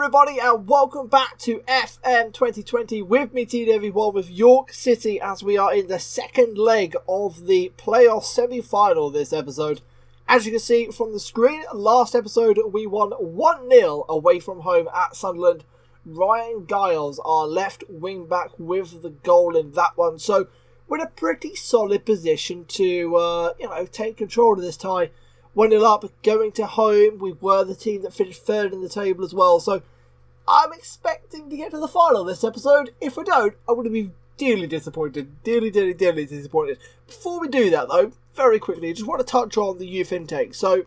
everybody, and welcome back to FM2020 with me, TW1, with York City, as we are in the second leg of the playoff semi-final this episode. As you can see from the screen, last episode we won 1-0 away from home at Sunderland. Ryan Giles, our left wing back, with the goal in that one. So we're in a pretty solid position to, take control of this tie. 1-0 up, going to home. We were the team that finished third in the table as well. So I'm expecting to get to the final this episode. If we don't, I'm going to be dearly disappointed. Dearly disappointed. Before we do that, though, very quickly, I just want to touch on the youth intake. So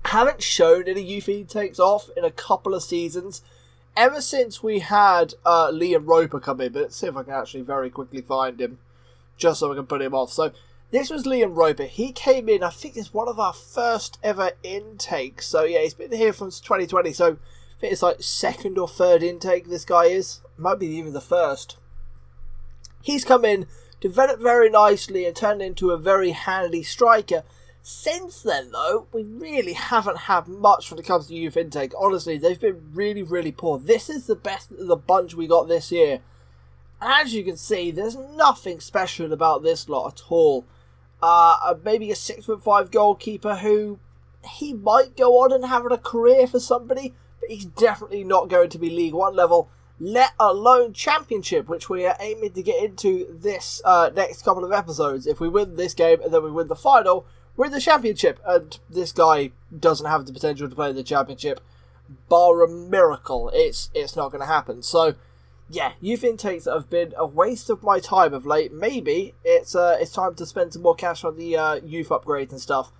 I haven't shown any youth intakes off in a couple of seasons. Ever since we had Liam Roper come in, but let's see if I can actually very quickly find him, just so I can put him off. So this was Liam Roper. He came in, I think it's one of our first ever intakes. So yeah, he's been here from 2020. So I think it's like second or third intake this guy is. Might be even the first. He's come in, developed very nicely and turned into a very handy striker. Since then, though, we really haven't had much when it comes to youth intake. Honestly, they've been really poor. This is the best of the bunch we got this year. As you can see, there's nothing special about this lot at all. Maybe a 6'5" goalkeeper who he might go on and have a career for somebody, but he's definitely not going to be League One level, let alone Championship, which we are aiming to get into this next couple of episodes. If we win this game and then we win the final, we're in the Championship, and this guy doesn't have the potential to play in the Championship. Bar a miracle, it's not going to happen. So yeah, youth intakes have been a waste of my time of late. Maybe it's time to spend some more cash on the youth upgrades and stuff.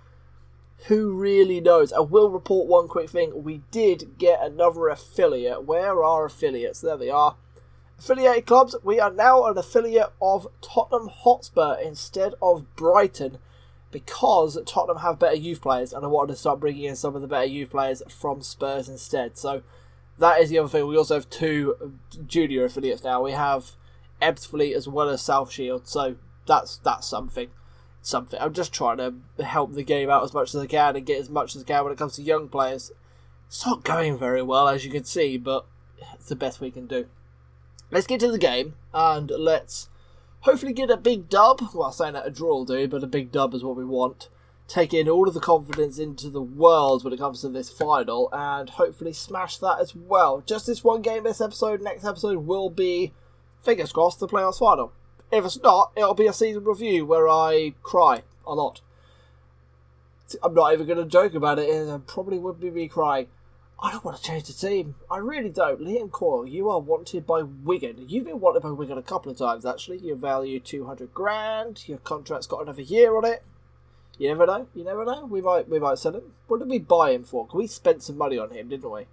Who really knows? I will report one quick thing. We did get another affiliate. Where are affiliates? There they are. Affiliated clubs. We are now an affiliate of Tottenham Hotspur instead of Brighton, because Tottenham have better youth players, and I wanted to start bringing in some of the better youth players from Spurs instead. So that is the other thing. We also have two junior affiliates now. We have Ebbsfleet as well as South Shield. So that's something. I'm just trying to help the game out as much as I can and get as much as I can when it comes to young players. It's not going very well, as you can see, but it's the best we can do. Let's get to the game, and let's hopefully get a big dub. Well, saying that a draw will do, but a big dub is what we want. Take in all of the confidence into the world when it comes to this final, and hopefully smash that as well. Just this one game this episode. Next episode will be, fingers crossed, the playoffs final. If it's not, it'll be a season review where I cry a lot. I'm not even going to joke about it. It probably would be me crying. I don't want to change the team. I really don't. Liam Coyle, you are wanted by Wigan. You've been wanted by Wigan a couple of times, actually. Your value 200 grand. Your contract's got another year on it. You never know. We might sell him. What did we buy him for? We spent some money on him, didn't we?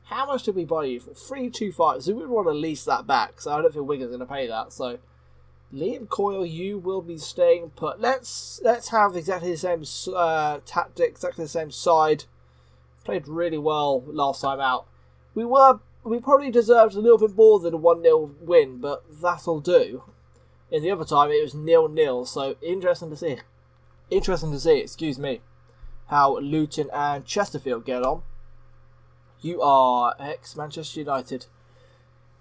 How much did we buy you for? 325. So we would want to lease that back. So I don't think Wigan's going to pay that. So Liam Coyle, you will be staying put. Let's have exactly the same tactic, exactly the same side. Played really well last time out. We probably deserved a little bit more than a 1-0 win, but that'll do. In the other time, it was 0-0. So interesting to see. Excuse me, how Luton and Chesterfield get on. You are ex-Manchester United.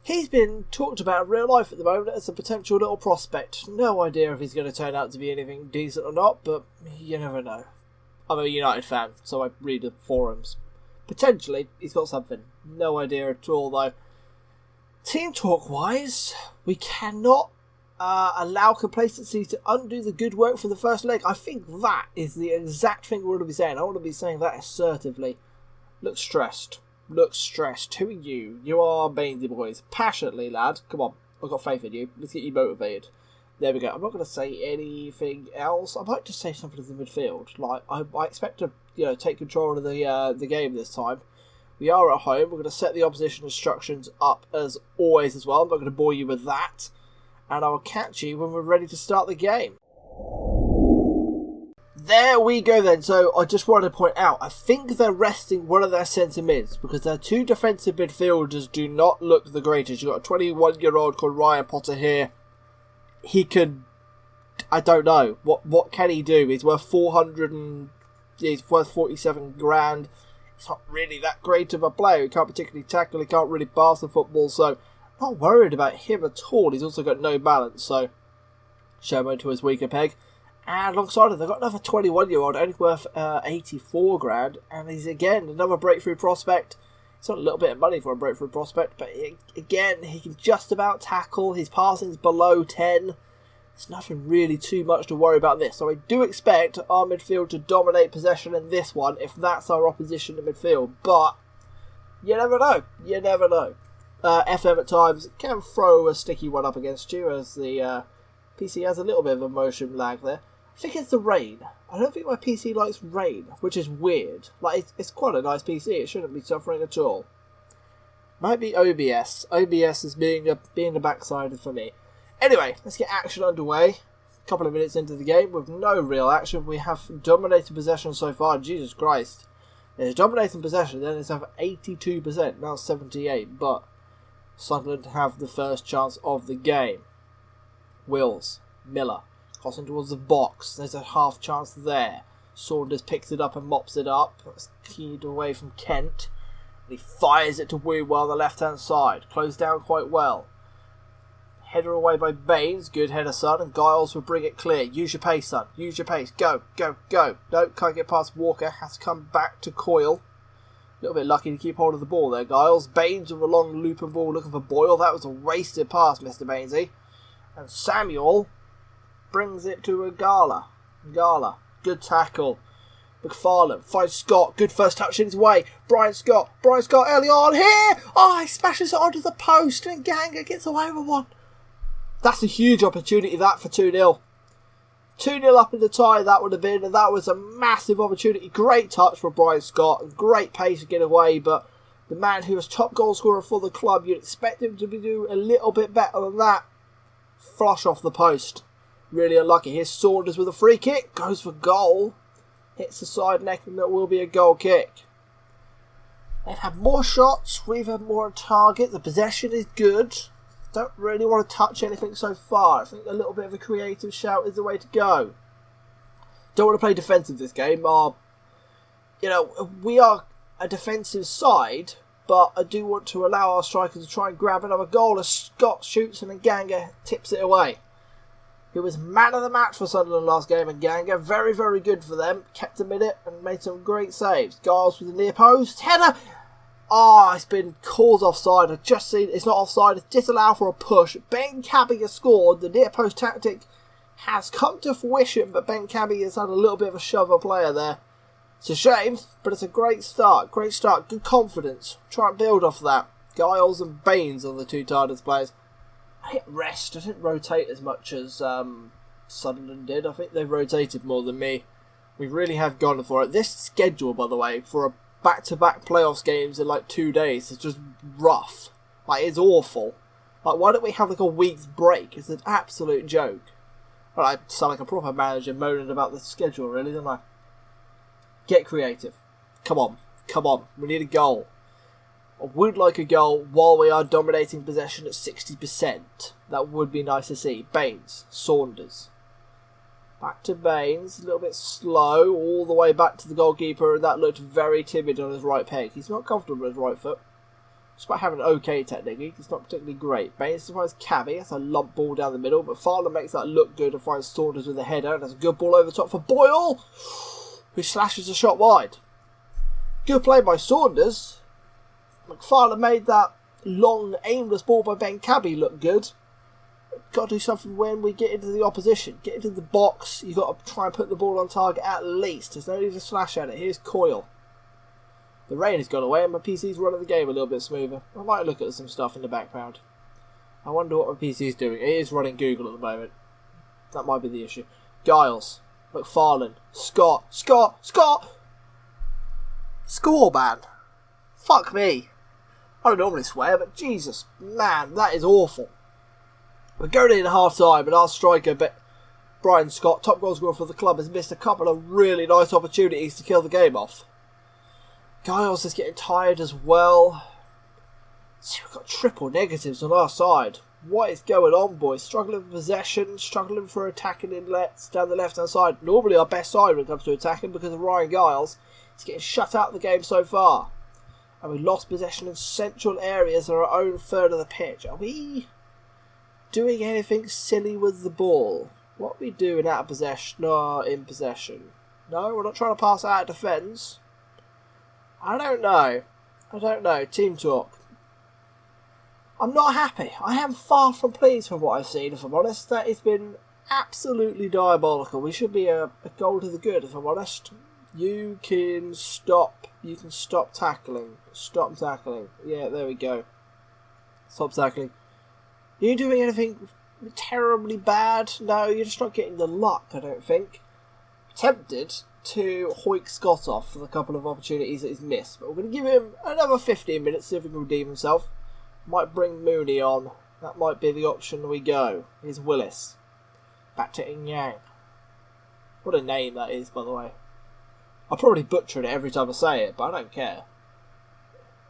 He's been talked about in real life at the moment as a potential little prospect. No idea if he's going to turn out to be anything decent or not, but you never know. I'm a United fan, so I read the forums. Potentially, he's got something. No idea at all, though. Team talk-wise, we cannot allow complacency to undo the good work for the first leg. I think that is the exact thing we want to be saying. I want to be saying that assertively. Look stressed. Who are you? You are Bainesy boys. Passionately, lad. Come on. I've got faith in you. Let's get you motivated. There we go. I'm not going to say anything else. I might just say something in the midfield. Like I expect to, take control of the game this time. We are at home. We're going to set the opposition instructions up as always as well. I'm not going to bore you with that. And I will catch you when we're ready to start the game. There we go then. So I just wanted to point out, I think they're resting one of their centre mids because their two defensive midfielders do not look the greatest. You've got a 21-year-old called Ryan Potter here. He can, I don't know, what can he do? He's worth 47 grand. He's not really that great of a player. He can't particularly tackle, he can't really pass the football, so not worried about him at all. He's also got no balance, so show him to his weaker peg. And alongside it, they've got another 21-year-old, only worth 84 grand, and he's again another breakthrough prospect. It's not a little bit of money for a breakthrough prospect, but again, he can just about tackle. His passing's below 10. There's nothing really too much to worry about this. So I do expect our midfield to dominate possession in this one, if that's our opposition in midfield. But you never know. You never know. FM at times can throw a sticky one up against you, as the PC has a little bit of a motion lag there. I think it's the rain. I don't think my PC likes rain, which is weird. Like, it's quite a nice PC. It shouldn't be suffering at all. Might be OBS. OBS is being the backside for me. Anyway, let's get action underway. A couple of minutes into the game with no real action. We have dominated possession so far. Jesus Christ. It's dominating possession, then it's over 82%, now 78%, but Sunderland have the first chance of the game. Wills, Miller, crossing towards the box. There's a half chance there. Saunders picks it up and mops it up. That's keyed away from Kent. And he fires it to Woo-well on the left-hand side. Closed down quite well. Header away by Baines. Good header, son. And Giles will bring it clear. Use your pace, son. Use your pace. Go, go, go. No, can't get past Walker. Has to come back to Coyle. A little bit lucky to keep hold of the ball there, Giles. Baines with a long looping ball looking for Boyle. That was a wasted pass, Mr. Bainesy. And Samuel brings it to Gala. Gala, good tackle. McFarlane finds Scott. Good first touch in his way. Brian Scott early on here. Oh, he smashes it onto the post and Ganga gets away with one. That's a huge opportunity, that, for 2-0. 2-0 up in the tie, that would have been, and that was a massive opportunity. Great touch from Brian Scott and great pace to get away, but the man who was top goal scorer for the club, you'd expect him to do a little bit better than that. Flush off the post. Really unlucky. Here's Saunders with a free kick. Goes for goal. Hits the side neck and that will be a goal kick. They've had more shots. We've had more on target. The possession is good. Don't really want to touch anything so far. I think a little bit of a creative shout is the way to go. Don't want to play defensive this game. We are a defensive side, but I do want to allow our strikers to try and grab another goal as Scott shoots and then Ganga tips it away. He was man of the match for Sunderland last game, and Ganga, very, very good for them. Kept him in it and made some great saves. Giles with the near post. Header! It's been called offside. I've just seen it's not offside. It's disallowed for a push. Ben Cabby has scored. The near post tactic has come to fruition, but Ben Cabby has had a little bit of a shover player there. It's a shame, but it's a great start. Great start. Good confidence. Try and build off that. Giles and Baines are the two TARDIS players. I hit rest. I didn't rotate as much as Sunderland did. I think they've rotated more than me. We really have gone for it. This schedule, by the way, for a back-to-back playoffs games in like 2 days is just rough. Like, it's awful. Like, why don't we have like a week's break? It's an absolute joke. Well, I sound like a proper manager moaning about the schedule, really, don't I? Get creative. Come on. Come on. We need a goal. I would like a goal while we are dominating possession at 60%. That would be nice to see. Baines. Saunders. Back to Baines. A little bit slow. All the way back to the goalkeeper. And that looked very timid on his right peg. He's not comfortable with his right foot. Despite having an okay technique, it's not particularly great. Baines finds Cabby. That's a lump ball down the middle. But Fowler makes that look good and finds Saunders with a header. And that's a good ball over the top for Boyle, who slashes the shot wide. Good play by Saunders. McFarlane made that long, aimless ball by Ben Cabby look good. Got to do something when we get into the opposition. Get into the box. You've got to try and put the ball on target at least. There's no need to slash at it. Here's Coyle. The rain has gone away and my PC's running the game a little bit smoother. I might look at some stuff in the background. I wonder what my PC's doing. It is running Google at the moment. That might be the issue. Giles. McFarlane. Scott. Score, man. Fuck me. I don't normally swear, but Jesus, man, that is awful. We're going in half time, and our striker, Brian Scott, top goal scorer for the club, has missed a couple of really nice opportunities to kill the game off. Giles is getting tired as well. See, we've got triple negatives on our side. What is going on, boys? Struggling with possession, struggling for attacking inlets down the left-hand side. Normally our best side when it comes to attacking because of Ryan Giles. He's getting shut out of the game so far. And we lost possession in central areas of our own third of the pitch. Are we doing anything silly with the ball? What are we doing out of possession or in possession? No, we're not trying to pass out of defence. I don't know. Team talk. I'm not happy. I am far from pleased with what I've seen, if I'm honest. That has been absolutely diabolical. We should be a goal to the good, if I'm honest. You can stop tackling. Stop tackling. Yeah, there we go. Stop tackling. Are you doing anything terribly bad? No, you're just not getting the luck, I don't think. Tempted to hoik Scott off for the couple of opportunities that he's missed, but we're going to give him another 15 minutes, see if he can redeem himself. Might bring Mooney on. That might be the option we go. Here's Willis. Back to Yang. What a name that is, by the way. I'll probably butcher it every time I say it, but I don't care.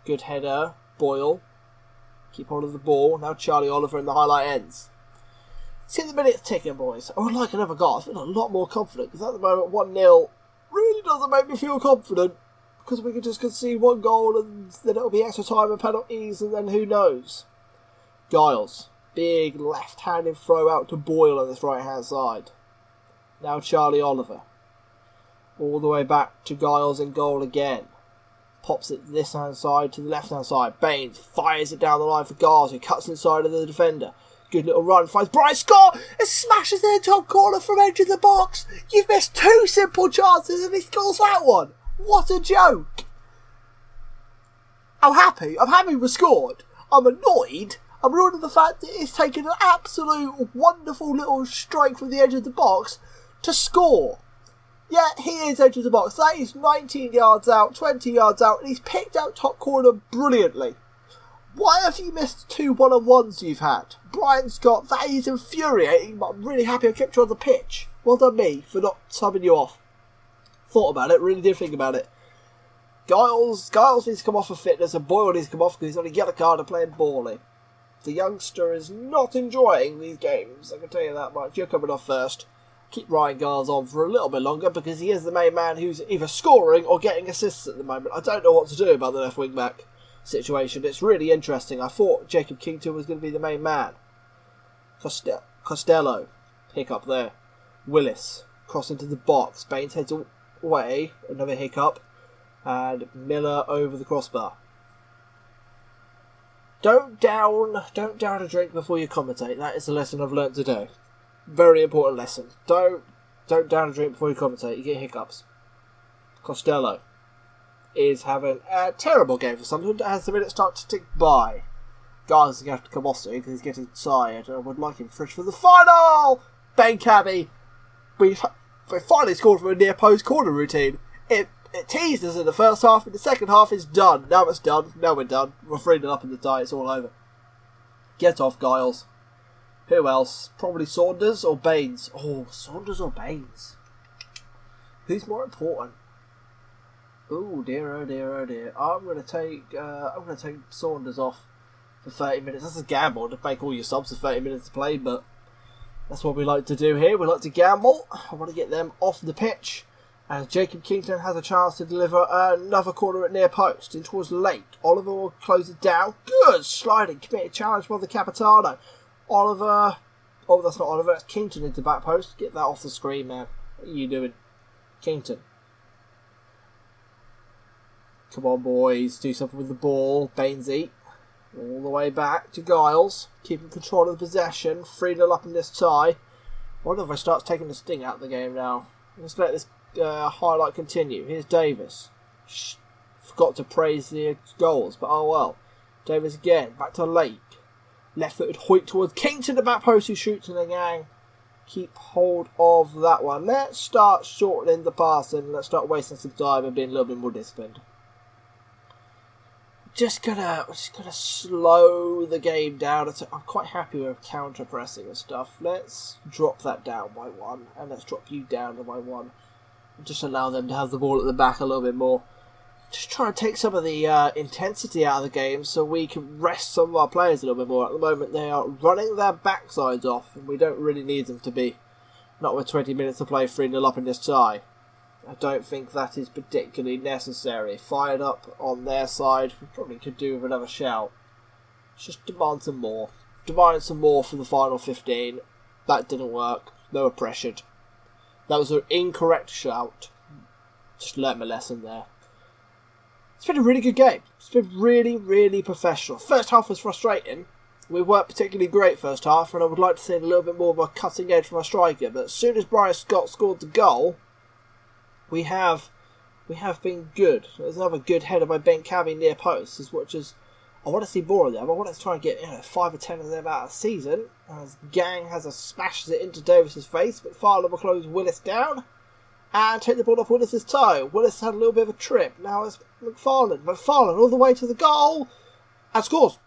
Good header. Boyle. Keep hold of the ball. Now Charlie Oliver in the highlight ends. See the minutes ticking, boys. I would like another goal. I feel a lot more confident, because at the moment 1-0 really doesn't make me feel confident. Because we can just concede one goal and then it'll be extra time and penalties and then who knows. Giles. Big left-handed throw out to Boyle on this right-hand side. Now Charlie Oliver. All the way back to Giles in goal again. Pops it this hand side to the left-hand side. Baines fires it down the line for Giles, who cuts inside of the defender. Good little run, finds Bright, score, and smashes in the top corner from edge of the box. You've missed two simple chances and he scores that one. What a joke! I'm happy we scored. I'm annoyed. I'm annoyed at the fact that it's taken an absolute wonderful little strike from the edge of the box to score. Yeah, he is edge of the box. That is 19 yards out, 20 yards out, and he's picked out top corner brilliantly. Why have you missed two one-on-ones you've had? Brian Scott, that is infuriating, but I'm really happy I kept you on the pitch. Well done me for not subbing you off. Thought about it, really did think about it. Giles needs to come off for fitness and Boyle needs to come off because he's on a yellow card and playing bally. The youngster is not enjoying these games, I can tell you that much. You're coming off first. Keep Ryan Giles on for a little bit longer because he is the main man who's either scoring or getting assists at the moment. I don't know what to do about the left wing back situation. It's really interesting. I thought Jacob Kington was going to be the main man. Costello, pick up there. Willis, cross into the box. Baines heads away, another hiccup, and Miller over the crossbar. Don't down a drink before you commentate. That is a lesson I've learnt today. Very important lesson. Don't down a drink before you commentate. You get hiccups. Costello is having a terrible game for Sunderland as the minutes start to tick by. Guys are going to have to come off soon because he's getting tired. I would like him fresh for the final. Ben Cabby. We finally scored from a near post corner routine. It teased us in the first half. In the second half, it's done. Now it's done. Now we're done. We're 3-0 up in the tie. It's all over. Get off, Giles. Who else? Probably Saunders or Baines. Oh, Saunders or Baines. Who's more important? Oh dear, oh dear, oh dear. I'm gonna take Saunders off for 30 minutes. That's a gamble to make all your subs for 30 minutes to play, but that's what we like to do here. We like to gamble. I want to get them off the pitch. As Jacob Kington has a chance to deliver another corner at near post in towards Lake. Oliver will close it down. Good sliding, committed challenge by the Capitano. Oliver. Oh, that's not Oliver. That's Kington into back post. Get that off the screen, man. What are you doing? Kington. Come on, boys. Do something with the ball. Bainesy. All the way back to Giles. Keeping control of the possession. 3-0 up in this tie. I wonder if I start taking the sting out of the game now. Let's let this highlight continue. Here's Davis. Forgot to praise the goals, but oh well. Davis again. Back to Lake. Left-footed hoik towards Kington, the back post, who shoots in the gang. Keep hold of that one. Let's start shortening the pass and let's start wasting some time and being a little bit more disciplined. We're just gonna slow the game down. I'm quite happy with counter pressing and stuff. Let's drop that down by one, and let's drop you down by one. And just allow them to have the ball at the back a little bit more. just trying to take some of the intensity out of the game so we can rest some of our players a little bit more. At the moment, they are running their backsides off, and we don't really need them to be. Not with 20 minutes to play 3-0 up in this tie. I don't think that is particularly necessary. Fired up on their side, we probably could do with another shout. Just demand some more. Demand some more for the final 15. That didn't work. They were pressured. That was an incorrect shout. Just learnt my lesson there. It's been a really good game. It's been really, really professional. First half was frustrating. We weren't particularly great first half, and I would like to see a little bit more of a cutting edge from our striker. But as soon as Brian Scott scored the goal, we have been good. There's another good header by Ben Cabby near post, as much as I want to see more of them. I want to try and get 5 or 10 of them out of the season. As Gang smashes it into Davis's face, but McFarlane will close Willis down and take the ball off Willis's toe. Willis had a little bit of a trip. Now it's McFarlane. McFarlane all the way to the goal and scores.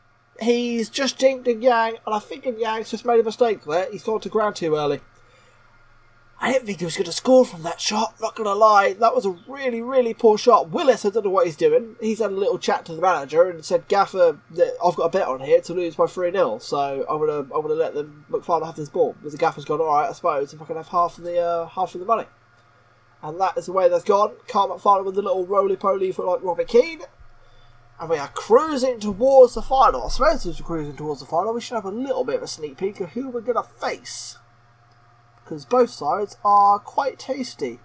He's just jinked Yang, and I think Yang's just made a mistake there. He's gone to ground too early. I didn't think he was going to score from that shot, not going to lie. That was a really, really poor shot. Willis, I don't know what he's doing. He's had a little chat to the manager and said, Gaffer, I've got a bet on here to lose by 3-0, so I'm going to let them McFarlane have this ball. But the Gaffer's gone, alright, I suppose, if I can have half of the money. And that is the way that's gone. Carl McFarlane with a little roly-poly for like Robbie Keane. And we are cruising towards the final. I suppose as we're cruising towards the final, we should have a little bit of a sneak peek of who we're going to face. Because both sides are quite tasty.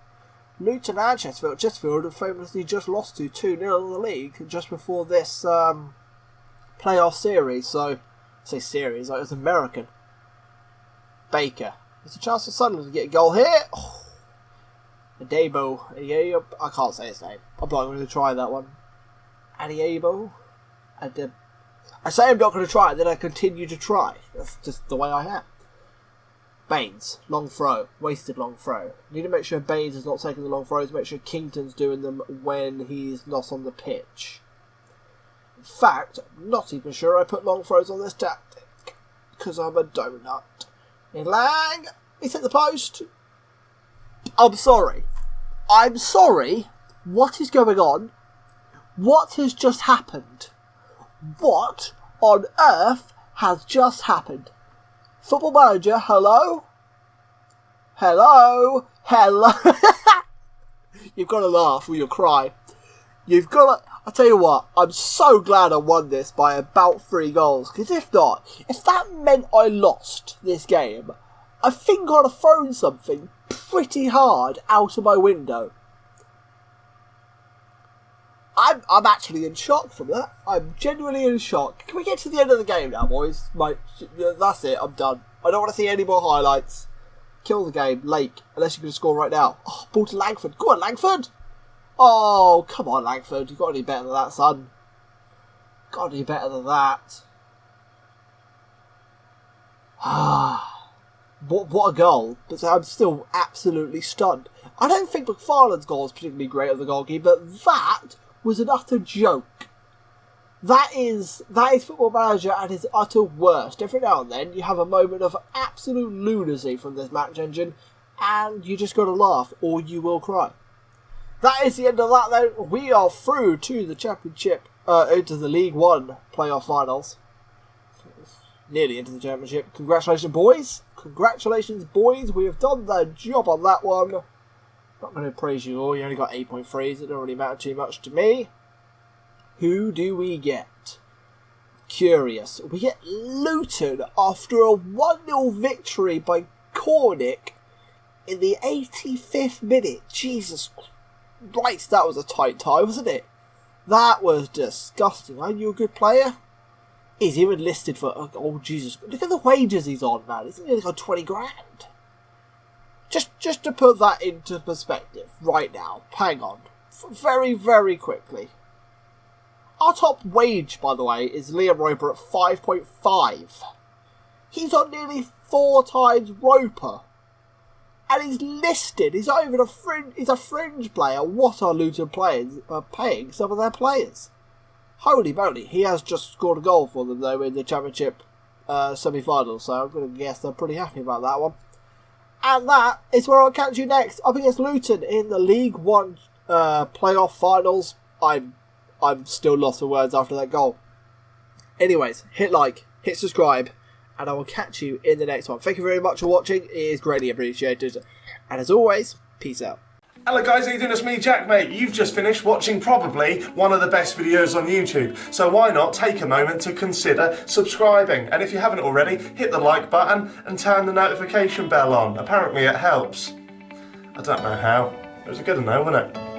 Luton and Chesterfield have famously just lost to 2-0 in the league just before this playoff series. So, I say series, like it's American. Baker. There's a chance for Sunderland to get a goal here. Oh. Adebo. I can't say his name. I'm not going to try that one. Adiabo. I say I'm not going to try it, then I continue to try. That's just the way I am. Baines, long throw, wasted long throw. Need to make sure Baines is not taking the long throws, make sure Kington's doing them when he's not on the pitch. In fact, I'm not even sure I put long throws on this tactic, because I'm a donut. In Lang, he's hit the post. I'm sorry. What is going on? What has just happened? What on earth has just happened? Football Manager, hello? Hello? You've got to laugh or you'll cry. I'll tell you what, I'm so glad I won this by about 3 goals. Because if that meant I lost this game, I think I'd have thrown something pretty hard out of my window. I'm actually in shock from that. I'm genuinely in shock. Can we get to the end of the game now, boys? That's it, I'm done. I don't want to see any more highlights. Kill the game, Lake, unless you're going to score right now. Oh, ball to Langford. Go on, Langford! Oh, come on, Langford. You've got to do better than that, son. Got to do better than that. What a goal. But I'm still absolutely stunned. I don't think McFarlane's goal is particularly great of the goalkeeper, but that was an utter joke. That is Football Manager at his utter worst. Every now and then you have a moment of absolute lunacy from this match engine and you just got to laugh or you will cry. That is the end of that though. We are through to the Championship, into the League One playoff finals. Nearly into the Championship. Congratulations boys. We have done the job on that one. Not going to praise you all, you only got 8.3s, it don't really matter too much to me. Who do we get? Curious. We get Luton after a 1-0 victory by Cornick in the 85th minute. Jesus Christ, that was a tight tie, wasn't it? That was disgusting. Are you a good player? He's even listed for... Oh, Jesus. Look at the wages he's on, man. Isn't he on 20 grand? Just to put that into perspective right now, hang on, very, very quickly. Our top wage, by the way, is Liam Roper at 5.5. He's on nearly 4 times Roper. And he's listed, he's not even he's a fringe player. What are Luton players paying some of their players? Holy moly, he has just scored a goal for them though in the Championship semi-final, so I'm going to guess they're pretty happy about that one. And that is where I'll catch you next, up against Luton in the League One playoff finals. I'm I'm still lost for words after that goal. Anyways, hit like, hit subscribe, and I will catch you in the next one. Thank you very much for watching. It is greatly appreciated. And as always, peace out. Hello guys, how you doing? It's me, Jack, mate. You've just finished watching probably one of the best videos on YouTube. So why not take a moment to consider subscribing? And if you haven't already, hit the like button and turn the notification bell on. Apparently it helps. I don't know how. It was a good one though, wasn't it?